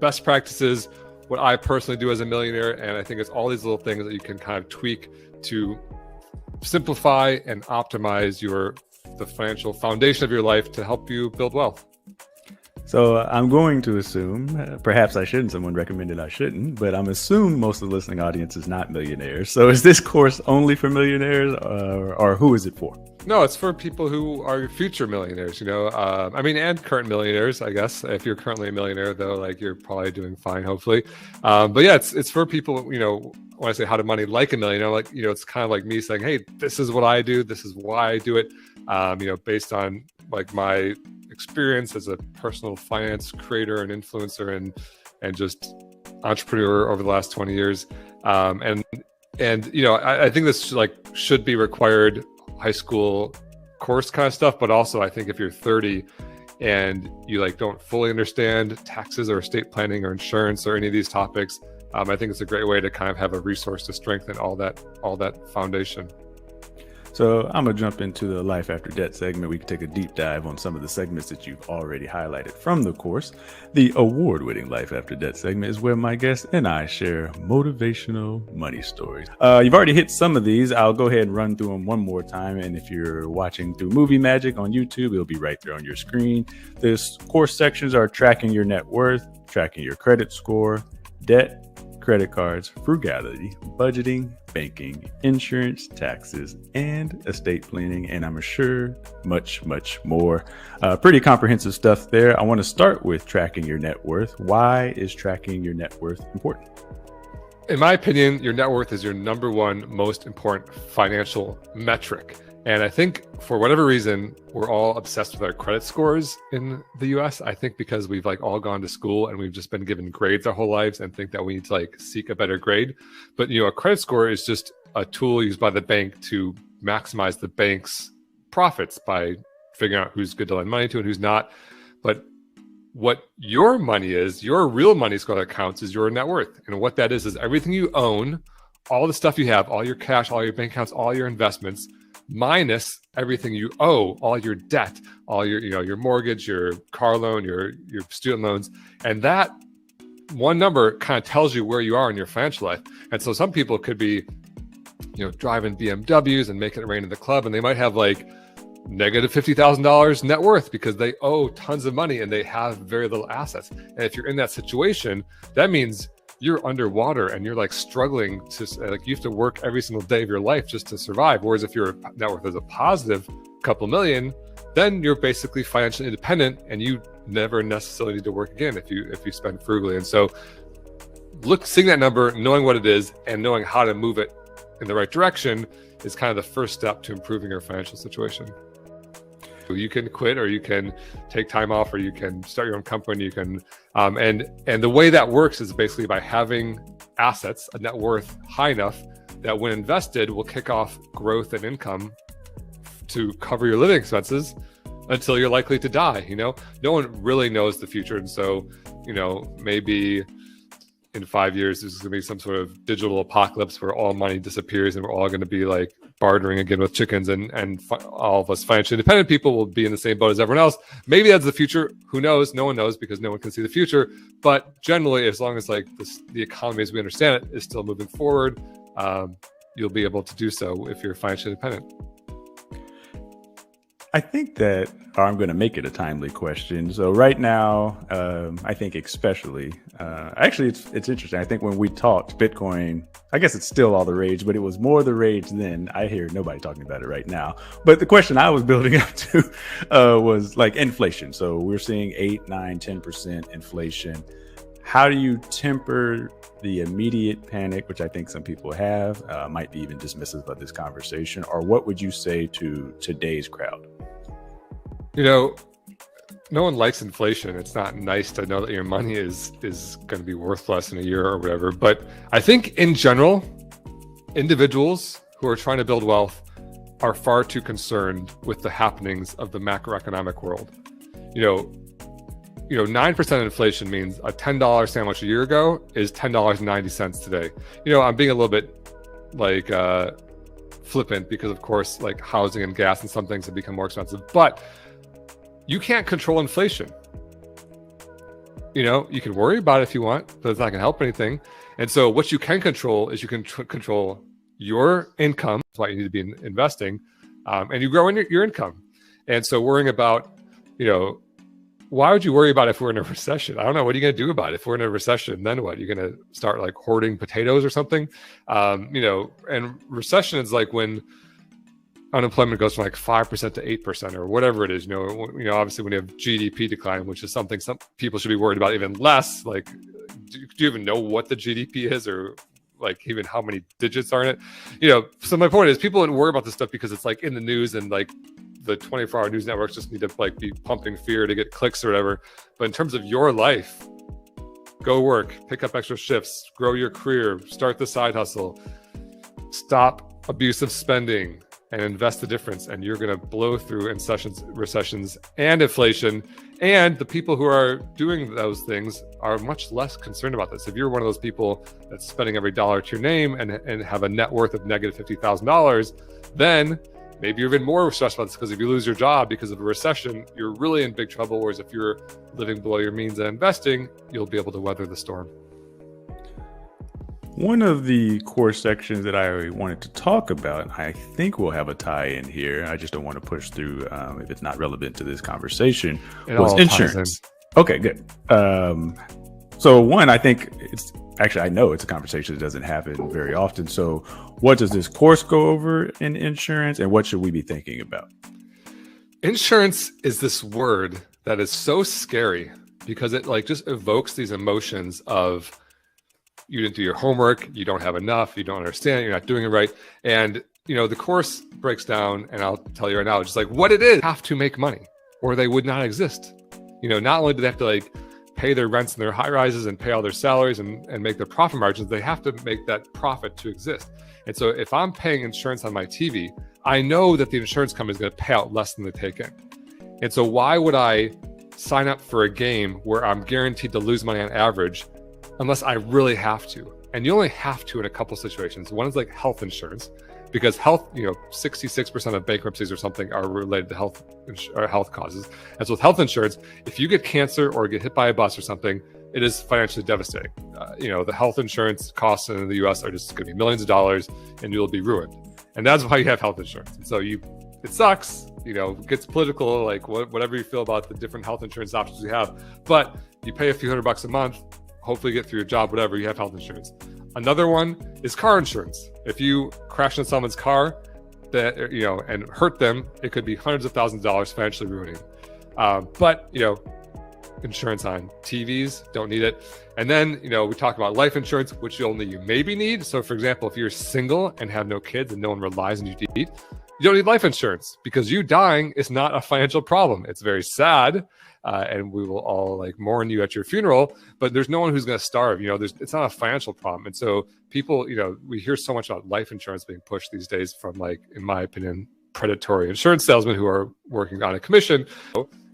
best practices, what I personally do as a millionaire. And I think it's all these little things that you can kind of tweak to simplify and optimize the financial foundation of your life to help you build wealth. So I'm going to assume, perhaps I shouldn't, someone recommended I shouldn't, but I'm assuming most of the listening audience is not millionaires. So is this course only for millionaires, or who is it for? No, it's for people who are future millionaires, and current millionaires, I guess. If you're currently a millionaire, though, like, you're probably doing fine, hopefully. But yeah, it's for people, when I say how to money like a millionaire, it's kind of like me saying, hey, this is what I do. This is why I do it, based on like my experience as a personal finance creator and influencer and just entrepreneur over the last 20 years. I think this should be required high school course kind of stuff, but also I think if you're 30 and you don't fully understand taxes or estate planning or insurance or any of these topics, I think it's a great way to kind of have a resource to strengthen all that foundation. So I'm going to jump into the Life After Debt segment. We can take a deep dive on some of the segments that you've already highlighted from the course. The award-winning Life After Debt segment is where my guest and I share motivational money stories. You've already hit some of these. I'll go ahead and run through them one more time. And if you're watching through Movie Magic on YouTube, it'll be right there on your screen. This course sections are tracking your net worth, tracking your credit score, debt, credit cards, frugality, budgeting, banking, insurance, taxes, and estate planning, and I'm sure much, much more. Pretty comprehensive stuff there. I want to start with tracking your net worth. Why is tracking your net worth important? In my opinion, your net worth is your number one most important financial metric. And I think for whatever reason, we're all obsessed with our credit scores in the US. I think because we've all gone to school and we've just been given grades our whole lives and think that we need to seek a better grade. But, a credit score is just a tool used by the bank to maximize the bank's profits by figuring out who's good to lend money to and who's not. But what your money is, your real money score that counts, is your net worth. And what that is everything you own, all the stuff you have, all your cash, all your bank accounts, all your investments, minus everything you owe, all your debt, all your mortgage, your car loan, your student loans. And that one number kind of tells you where you are in your financial life. And so some people could be, driving BMWs and making it rain in the club, and they might have negative $50,000 net worth because they owe tons of money and they have very little assets. And if you're in that situation, that means you're underwater and you're struggling to you have to work every single day of your life just to survive. Whereas if your net worth is a positive couple million, then you're basically financially independent and you never necessarily need to work again if you spend frugally. And so seeing that number, knowing what it is and knowing how to move it in the right direction is kind of the first step to improving your financial situation. You can quit, or you can take time off, or you can start your own company. You can, and the way that works is basically by having assets, a net worth high enough that when invested will kick off growth and income to cover your living expenses until you're likely to die. No one really knows the future, and so maybe in 5 years there's going to be some sort of digital apocalypse where all money disappears and we're all going to be bartering again with chickens, and all of us financially independent people will be in the same boat as everyone else. Maybe that's the future. Who knows? No one knows because no one can see the future. But generally, as long as the economy as we understand it is still moving forward, you'll be able to do so if you're financially independent. I think that, or I'm going to make it a timely question. So right now, I think especially, actually it's interesting. I think when we talked Bitcoin, I guess it's still all the rage, but it was more the rage then. I hear nobody talking about it right now. But the question I was building up to was inflation. So we're seeing 8, 9, 10% inflation. How do you temper the immediate panic, which I think some people have, might be even dismissive of this conversation? Or what would you say to today's crowd? No one likes inflation. It's not nice to know that your money is going to be worth less in a year or whatever. But I think in general, individuals who are trying to build wealth are far too concerned with the happenings of the macroeconomic world. 9% inflation means a $10 sandwich a year ago is $10.90 today. I'm being a little bit flippant because of course, housing and gas and some things have become more expensive, but you can't control inflation. You can worry about it if you want, but it's not going to help anything. And so what you can control is you can control your income. That's why you need to be investing, and you grow in your income. And so worrying about, why would you worry about if we're in a recession? I don't know. What are you going to do about it? If we're in a recession, then what? You're going to start like hoarding potatoes or something? And recession is like when unemployment goes from like 5% to 8% or whatever it is. Obviously when you have GDP decline, which is something some people should be worried about even less. Like, do you even know what the GDP is, or like even how many digits are in it? So my point is, people don't worry about this stuff because it's like in the news, and like the 24-hour news networks just need to like be pumping fear to get clicks or whatever. But in terms of your life, go work, pick up extra shifts, grow your career, start the side hustle, stop abusive spending, and invest the difference. And you're going to blow through recessions and inflation. And the people who are doing those things are much less concerned about this. If you're one of those people that's spending every dollar to your name and have a net worth of negative $50,000, then maybe you're even more stressed about this, because if you lose your job because of a recession, you're really in big trouble. Whereas if you're living below your means and investing, you'll be able to weather the storm. One of the core sections that I wanted to talk about, I think we'll have a tie in here. I just don't want to push through if it's not relevant to this conversation. Was insurance. Okay, good. So one, I think I know it's a conversation that doesn't happen very often. So what does this course go over in insurance, and what should we be thinking about? Insurance is this word that is so scary because it like just evokes these emotions of, you didn't do your homework, you don't have enough, you don't understand, you're not doing it right. And, the course breaks down, and I'll tell you right now, just like what it is, have to make money or they would not exist. Not only do they have to like pay their rents and their high rises and pay all their salaries and make their profit margins, they have to make that profit to exist. And so if I'm paying insurance on my TV, I know that the insurance company is going to pay out less than they take in. And so why would I sign up for a game where I'm guaranteed to lose money on average unless I really have to? And you only have to in a couple situations. One is like health insurance, because health, 66% of bankruptcies or something are related to health causes. And so with health insurance, if you get cancer or get hit by a bus or something, it is financially devastating. The health insurance costs in the US are just going to be millions of dollars, and you'll be ruined. And that's why you have health insurance. And so it sucks, it gets political, like whatever you feel about the different health insurance options you have, but you pay a few $100 a month, hopefully get through your job, whatever, you have health insurance. Another one is car insurance. If you crash into someone's car and hurt them, it could be hundreds of thousands of dollars financially ruining. But insurance on TVs, don't need it. And then, we talk about life insurance, which you maybe need. So for example, if you're single and have no kids and no one relies on you to eat, you don't need life insurance, because you dying is not a financial problem. It's very sad. And we will all like mourn you at your funeral, but there's no one who's going to starve. It's not a financial problem. And so people, we hear so much about life insurance being pushed these days from, like, in my opinion, predatory insurance salesmen who are working on a commission.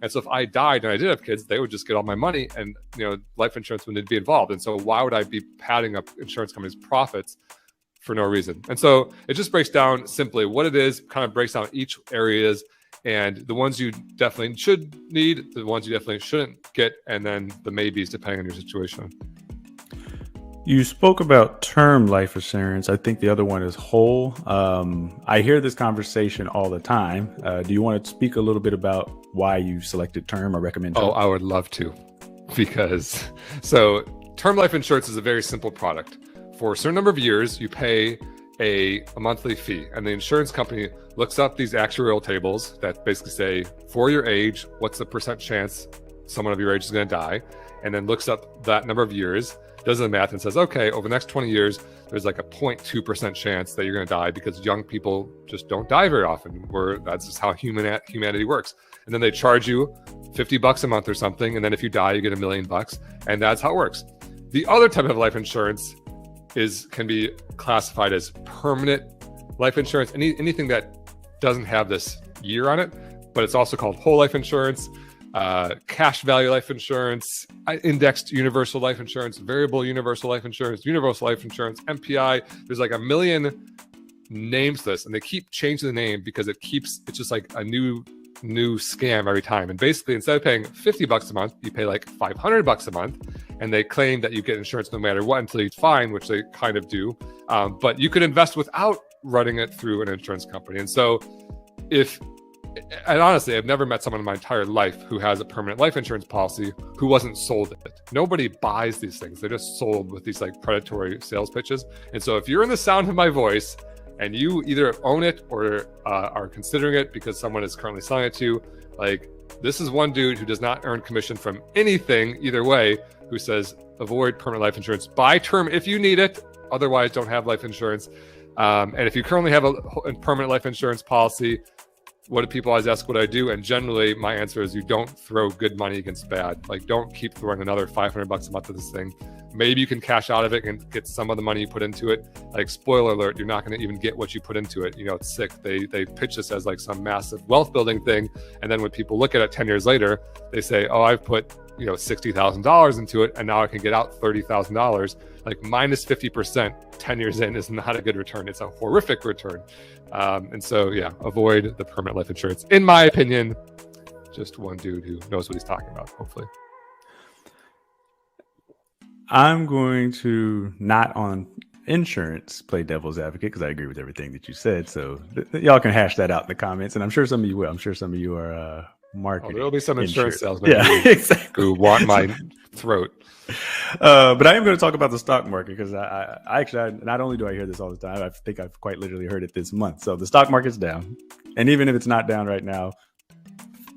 And so if I died and I did have kids, they would just get all my money, and life insurance would need to be involved. And so why would I be padding up insurance companies' profits for no reason? And so it just breaks down simply what it is, kind of breaks down each areas, and the ones you definitely should need, the ones you definitely shouldn't get, and then the maybes depending on your situation. You spoke about term life insurance. I think the other one is whole. I hear this conversation all the time. Do you want to speak a little bit about why you selected term or recommend term? Oh, I would love to, because term life insurance is a very simple product. For a certain number of years, you pay a monthly fee, and the insurance company looks up these actuarial tables that basically say, for your age, what's the percent chance someone of your age is going to die, and then looks up that number of years, does the math, and says, okay, over the next 20 years, there's like a 0.2% chance that you're going to die, because young people just don't die very often. That's just how humanity works. And then they charge you $50 a month or something, and then if you die, you get $1 million, and that's how it works. The other type of life insurance can be classified as permanent life insurance, anything that doesn't have this year on it, but it's also called whole life insurance, cash value life insurance, indexed universal life insurance, variable universal life insurance, MPI. There's like a million names to this, and they keep changing the name because it's just like a new new scam every time. And basically, instead of paying $50 a month, you pay like $500 a month. And they claim that you get insurance no matter what until you fine, which they kind of do. But you could invest without running it through an insurance company. And so and honestly, I've never met someone in my entire life who has a permanent life insurance policy who wasn't sold it. Nobody buys these things. They're just sold with these like predatory sales pitches. And so if you're in the sound of my voice and you either own it or are considering it because someone is currently selling it to you, like, this is one dude who does not earn commission from anything either way, who says avoid permanent life insurance. Buy term if you need it. Otherwise, don't have life insurance. And if you currently have a permanent life insurance policy, what do people always ask what I do? And generally, my answer is you don't throw good money against bad. Like, don't keep throwing another $500 a month at this thing. Maybe you can cash out of it and get some of the money you put into it. Like, spoiler alert, you're not going to even get what you put into it. You know, it's sick. They pitch this as like some massive wealth building thing. And then when people look at it 10 years later, they say, oh, I've put, $60,000 into it and now I can get out $30,000. Like, minus 50% 10 years in is not a good return. It's a horrific return. And so, yeah, avoid the permanent life insurance. In my opinion, just one dude who knows what he's talking about, hopefully. I'm going to, not on insurance, play devil's advocate because I agree with everything that you said. So y'all can hash that out in the comments, and I'm sure some of you will. I'm sure some of you are marketing. There'll be some insurance salesmen exactly. who want my throat. But I am going to talk about the stock market because I actually, not only do I hear this all the time, I think I've quite literally heard it this month. So the stock market's down. And even if it's not down right now,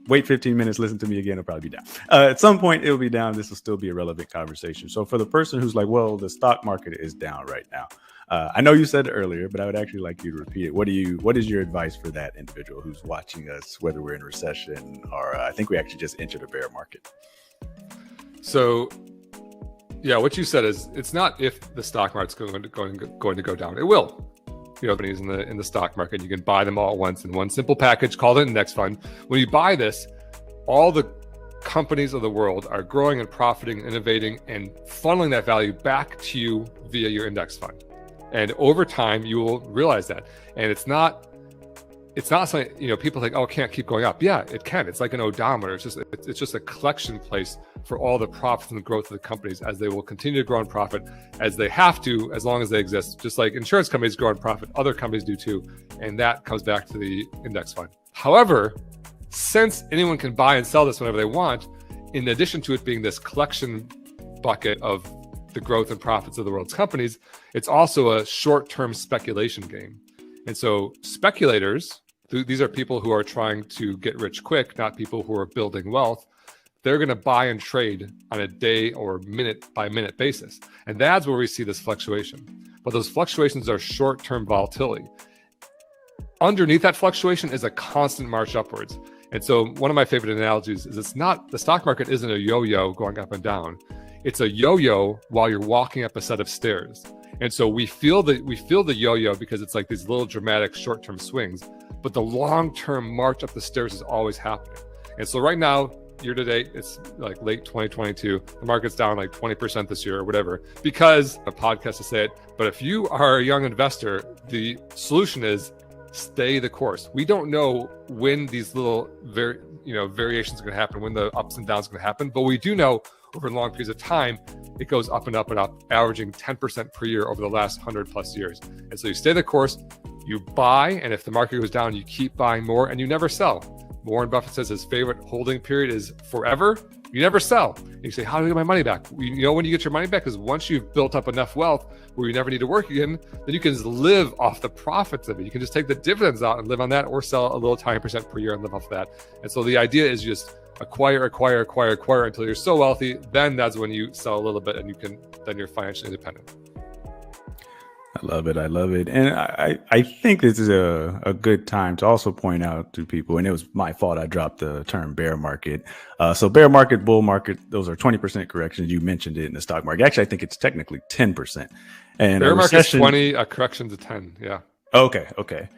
wait 15 minutes, listen to me again, it'll probably be down. At some point, it'll be down. This will still be a relevant conversation. So for the person who's like, well, the stock market is down right now. I know you said it earlier, but I would actually like you to repeat it. What is your advice for that individual who's watching us, whether we're in recession or I think we actually just entered a bear market? So, yeah, what you said is it's not if the stock market's going to go down. It will. Companies in the stock market, you can buy them all at once in one simple package called an index fund. When you buy this, all the companies of the world are growing and profiting, innovating, and funneling that value back to you via your index fund. And over time, you will realize that. And it's not something, people think, oh, it can't keep going up. Yeah, it can. It's like an odometer. It's just a collection place for all the profits and the growth of the companies as they will continue to grow in profit as they have to, as long as they exist. Just like insurance companies grow in profit, other companies do too. And that comes back to the index fund. However, since anyone can buy and sell this whenever they want, in addition to it being this collection bucket of the growth and profits of the world's companies, it's also a short-term speculation game. And so speculators, these are people who are trying to get rich quick, not people who are building wealth. They're going to buy and trade on a day or minute by minute basis. And that's where we see this fluctuation. But those fluctuations are short-term volatility. Underneath that fluctuation is a constant march upwards. And so one of my favorite analogies is the stock market isn't a yo-yo going up and down. It's a yo-yo while you're walking up a set of stairs. And so we feel the yo-yo because it's like these little dramatic short-term swings, but the long-term march up the stairs is always happening. And so right now, year to date, it's like late 2022. The market's down like 20% this year or whatever, because a podcast to say it. But if you are a young investor, the solution is stay the course. We don't know when these little variations are going to happen, when the ups and downs are going to happen, but we do know over long periods of time, it goes up and up and up, averaging 10% per year over the last 100 plus years. And so you stay the course, you buy, and if the market goes down, you keep buying more and you never sell. Warren Buffett says his favorite holding period is forever. You never sell. And you say, how do I get my money back? You know when you get your money back is once you've built up enough wealth where you never need to work again, then you can just live off the profits of it. You can just take the dividends out and live on that, or sell a little tiny percent per year and live off that. And so the idea is just acquire until you're so wealthy. Then that's when you sell a little bit and then you're financially independent. I love it. And I think this is a good time to also point out to people, and it was my fault I dropped the term bear market. So bear market, bull market, those are 20% corrections. You mentioned it in the stock market. Actually, I think it's technically 10%. And bear market's 20, a correction's a 10. Yeah. Okay.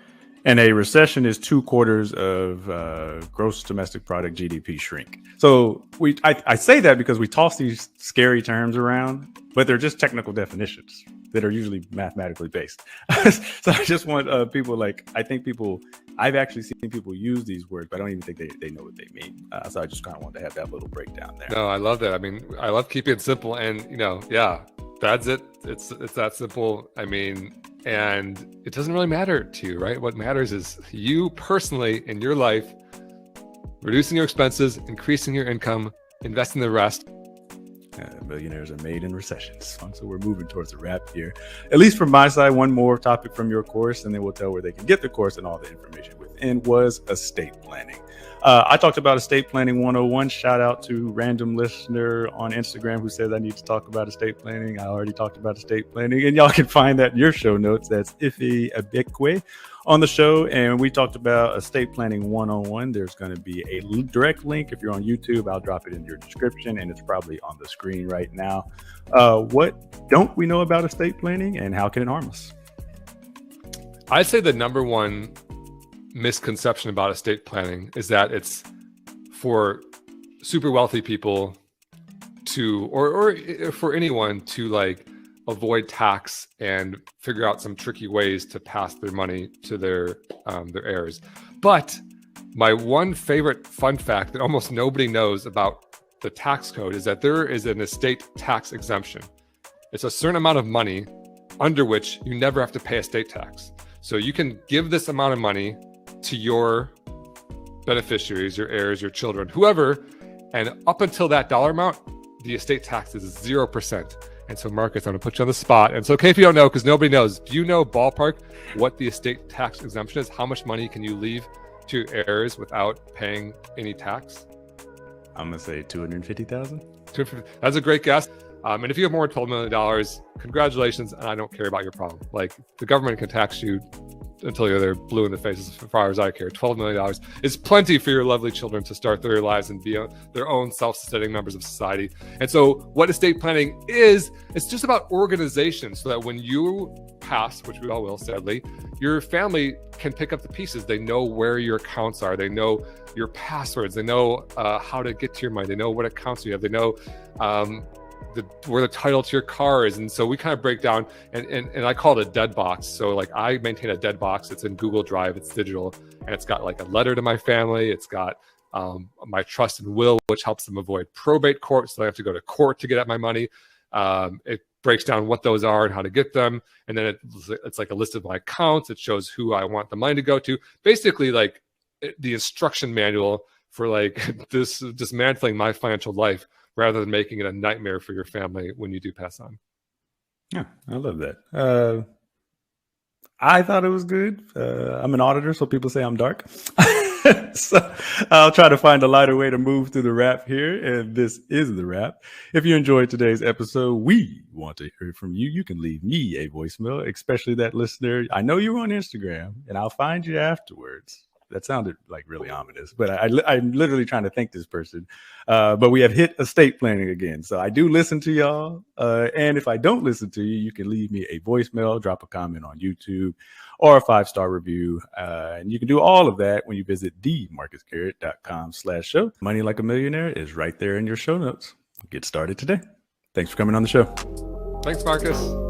And a recession is 2 quarters of gross domestic product GDP shrink. So I say that because we toss these scary terms around, but they're just technical definitions. that are usually mathematically based. So I just want people I've actually seen people use these words, but I don't even think they know what they mean. So I just kind of wanted to have that little breakdown there. No, I love that. I mean, I love keeping it simple, and that's it. It's that simple. I mean, and it doesn't really matter to you, right? What matters is you personally in your life, reducing your expenses, increasing your income, investing the rest. Millionaires are made in recessions. So we're moving towards a wrap here. At least from my side, one more topic from your course, and then we'll tell where they can get the course, and all the information within was estate planning. I talked about estate planning 101. Shout out to random listener on Instagram who says I need to talk about estate planning. I already talked about estate planning, and y'all can find that in your show notes. That's Ife Abekwe on the show. And we talked about estate planning 101. There's going to be a direct link. If you're on YouTube, I'll drop it in your description, and it's probably on the screen right now. What don't we know about estate planning, and how can it harm us? I'd say the number one misconception about estate planning is that it's for super wealthy people to, or for anyone to like avoid tax and figure out some tricky ways to pass their money to their heirs. But my one favorite fun fact that almost nobody knows about the tax code is that there is an estate tax exemption. It's a certain amount of money under which you never have to pay estate tax. So you can give this amount of money to your beneficiaries, your heirs, your children, whoever, and up until that dollar amount, the estate tax is 0%. And so, Marcus, I'm gonna put you on the spot. And it's okay if you don't know, because nobody knows. Do you know ballpark what the estate tax exemption is? How much money can you leave to your heirs without paying any tax? I'm gonna say 250,000. That's a great guess. And if you have more than $12 million, congratulations, and I don't care about your problem. Like, the government can tax you until you're there blue in the face, as far as I care. $12 million is plenty for your lovely children to start their lives and be their own self-sustaining members of society. And so what estate planning is, it's just about organization, so that when you pass, which we all will, sadly, your family can pick up the pieces. They know where your accounts are. They know your passwords. They know how to get to your money. They know what accounts you have. They know where the title to your car is. And so we kind of break down, and I call it a dead box. So like, I maintain a dead box. It's in Google Drive, it's digital, and it's got like a letter to my family. It's got my trust and will, which helps them avoid probate court, so I have to go to court to get at my money. It breaks down what those are and how to get them. And then it's like a list of my accounts. It shows who I want the money to go to. Basically, like the instruction manual for like this dismantling my financial life, rather than making it a nightmare for your family when you do pass on. Yeah, I love that. I thought it was good. I'm an auditor, so people say I'm dark. So I'll try to find a lighter way to move through the wrap here. And this is the wrap. If you enjoyed today's episode, we want to hear from you. You can leave me a voicemail, especially that listener. I know you're on Instagram, and I'll find you afterwards. That sounded like really ominous, but I'm literally trying to thank this person. But we have hit estate planning again. So I do listen to y'all. And if I don't listen to you, you can leave me a voicemail, drop a comment on YouTube, or a 5-star review. And you can do all of that when you visit themarcusgarrett.com/show. Money Like a Millionaire is right there in your show notes. Get started today. Thanks for coming on the show. Thanks, Marcus.